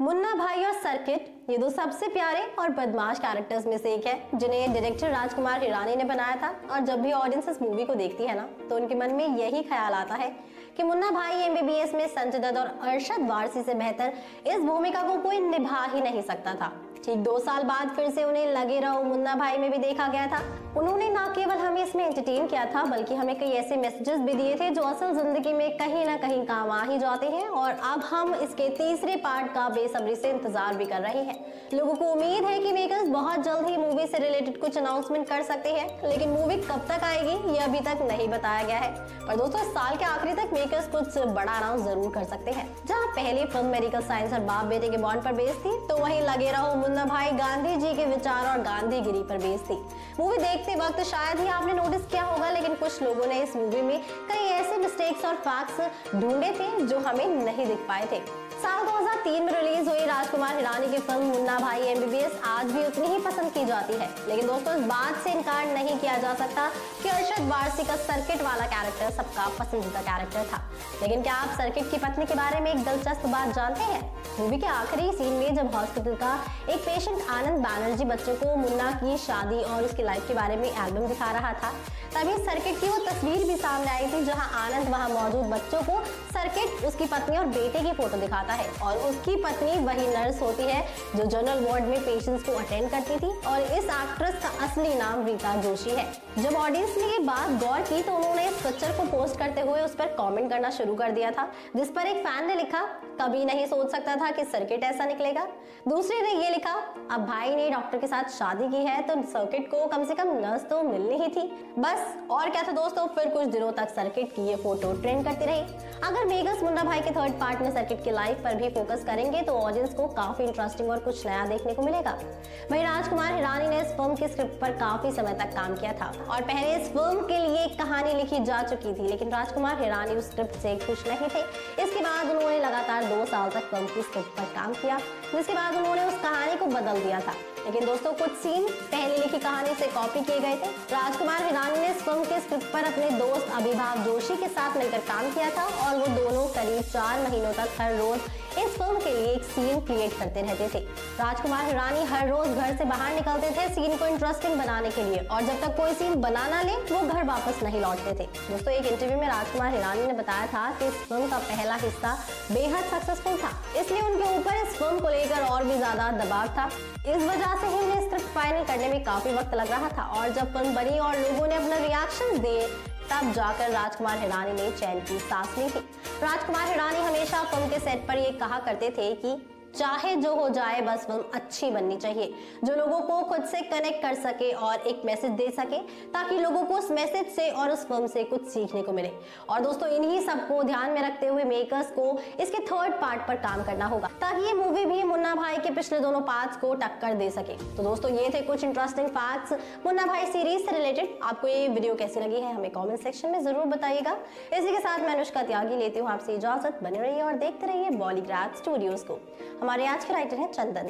मुन्ना भाई और सर्किट ये दो सबसे प्यारे और बदमाश कैरेक्टर्स में से एक है जिन्हें डायरेक्टर राजकुमार हिरानी ने बनाया था। और जब भी ऑडियंस इस मूवी को देखती है ना तो उनके मन में यही ख्याल आता है कि मुन्ना भाई एमबीबीएस में संजय दत्त और अरशद वारसी से बेहतर इस भूमिका को कोई निभा ही नहीं सकता था। ठीक 2 साल बाद फिर से उन्हें लगे रहो मुन्ना भाई में भी देखा गया था। उन्होंने न केवल हमें इसमें एंटरटेन किया था बल्कि हमें कई ऐसे मैसेजेस भी दिए थे जो असल जिंदगी में कहीं ना कहीं काम आ ही जाते हैं। और अब हम इसके तीसरे पार्ट का बेसब्री से इंतजार भी कर रहे हैं। लोगों को उम्मीद है कि मेकर्स बहुत जल्द ही मूवी से रिलेटेड कुछ अनाउंसमेंट कर सकते हैं, लेकिन मूवी कब तक आएगी ये अभी तक नहीं बताया गया है। पर दोस्तों साल के आखिरी तक मेकर्स कुछ बड़ा अनाउंस जरूर कर सकते हैं। जहाँ पहले फिल्म मेडिकल साइंस और बाप बेटे के बॉन्ड पर बेस्ड थी, तो वहीं लगे रहो मुन्ना भाई गांधी जी के विचार और गांधीगिरी पर बेस्ड थी। मूवी देखते वक्त शायद ही आपने नोटिस किया होगा, लेकिन कुछ लोगों ने इस मूवी में कई ऐसे मिस्टेक्स और फैक्ट्स ढूंढे थे जो हमें नहीं दिख पाए थे। साल 2003 में रिलीज हुई राजकुमार हिरानी की फिल्म मुन्ना भाई एमबीबीएस आज भी उतनी ही पसंद की जाती है। लेकिन दोस्तों इस बात से इनकार नहीं किया जा सकता कि अरशद वारसी का सर्किट वाला कैरेक्टर सबका पसंदीदा कैरेक्टर था। लेकिन क्या आप सर्किट की पत्नी के बारे में एक दिलचस्प बात जानते हैं? मूवी के आखिरी सीन में जब हॉस्पिटल का एक पेशेंट आनंद बैनर्जी बच्चों को मुन्ना की शादी और उसकी लाइफ के बारे में एल्बम दिखा रहा था, तभी सर्किट की वो तस्वीर भी सामने आई थी जहां आनंद वहां मौजूद बच्चों को सर्किट उसकी पत्नी और बेटे की फोटो दिखाता है। और उसकी पत्नी वही नर्स होती है जो जनरल वार्ड में पेशेंट्स को अटेंड करती थी। और इस एक्ट्रेस का असली नाम रीता जोशी है। जब ऑडियंस ने ये बात गौर की तो उन्होंने इस पिक्चर को पोस्ट करते हुए उस पर कमेंट करना शुरू कर दिया था, जिस पर एक फैन ने लिखा, कभी नहीं सोच सकता था कि सर्किट ऐसा निकलेगा। दूसरे ने ये लिखा, अब भाई ने डॉक्टर के साथ शादी की है तो सर्किट को कम से कम नर्स तो मिलनी ही थी। बस और क्या था दोस्तों, फिर कुछ दिनों तक सर्किट की ये फोटो ट्रेंड करती रही। अगर मेकर्स मुन्ना भाई के थर्ड पार्ट में सर्किट की लाइफ पर भी फोकस करेंगे तो ऑडियंस को काफी इंटरेस्टिंग और कुछ नया देखने को मिलेगा। वहीं राजकुमार हिरानी ने इस फिल्म के स्क्रिप्ट पर काफी समय तक काम किया था और पहले इस फिल्म के लिए एक कहानी लिखी जा चुकी थी, लेकिन राजकुमार हिरानी उस स्क्रिप्ट से खुश नहीं थे। इसके बाद उन्होंने लगातार 2 साल तक फिल्म की स्क्रिप्ट पर काम किया, जिसके बाद उन्होंने उस कहानी को बदल दिया था। लेकिन दोस्तों कुछ सीन पहले लिखी कहानी से कॉपी किए गए थे। राजकुमार हिरानी ने इस फिल्म के स्क्रिप्ट पर अपने दोस्त अभिभाव जोशी के साथ मिलकर काम किया था और वो दोनों करीब 4 महीनों तक हर रोज इस फिल्म के लिए एक सीन क्रिएट करते रहते थे। राजकुमार हिरानी हर रोज घर से बाहर निकलते थे सीन को इंटरेस्टिंग बनाने के लिए, और जब तक कोई सीन बना ना ले वो घर वापस नहीं लौटते थे। दोस्तों एक इंटरव्यू में राजकुमार हिरानी ने बताया था कि इस फिल्म का पहला हिस्सा बेहद सक्सेसफुल था, इसलिए उनके ऊपर इस फिल्म को लेकर और भी ज्यादा दबाव था। इस वजह से ही उन्हें स्क्रिप्ट फाइनल करने में काफी वक्त लग रहा था। और जब फिल्म बनी और लोगों ने अपना रिएक्शन दिए तब जाकर राजकुमार हिरानी ने चैन की सांस ली थी। राजकुमार हिरानी हमेशा फिल्म के सेट पर ये कहा करते थे कि चाहे जो हो जाए बस फिल्म अच्छी बननी चाहिए, जो लोगों को खुद से कनेक्ट कर सके और एक मैसेज दे सके, ताकि लोगों को उस मैसेज से और उस फिल्म से कुछ सीखने को मिले। और दोस्तों इन्हीं सबको ध्यान में रखते हुए मेकर्स को इसके थर्ड पार्ट पर काम करना होगा, ताकि ये मूवी भी मुन्ना भाई के पिछले दोनों पार्ट्स को टक्कर दे सके। तो दोस्तों ये थे कुछ इंटरेस्टिंग फैक्ट्स मुन्ना भाई सीरीज से रिलेटेड। आपको ये वीडियो कैसी लगी है हमें कॉमेंट सेक्शन में जरूर बताइएगा। इसी के साथ मैं अनुष्का त्यागी लेती हूँ आपसे इजाजत। बने रहिए और देखते रहिए बॉलीग्राफ स्टूडियोज को। हमारे आज के राइटर हैं चंदन।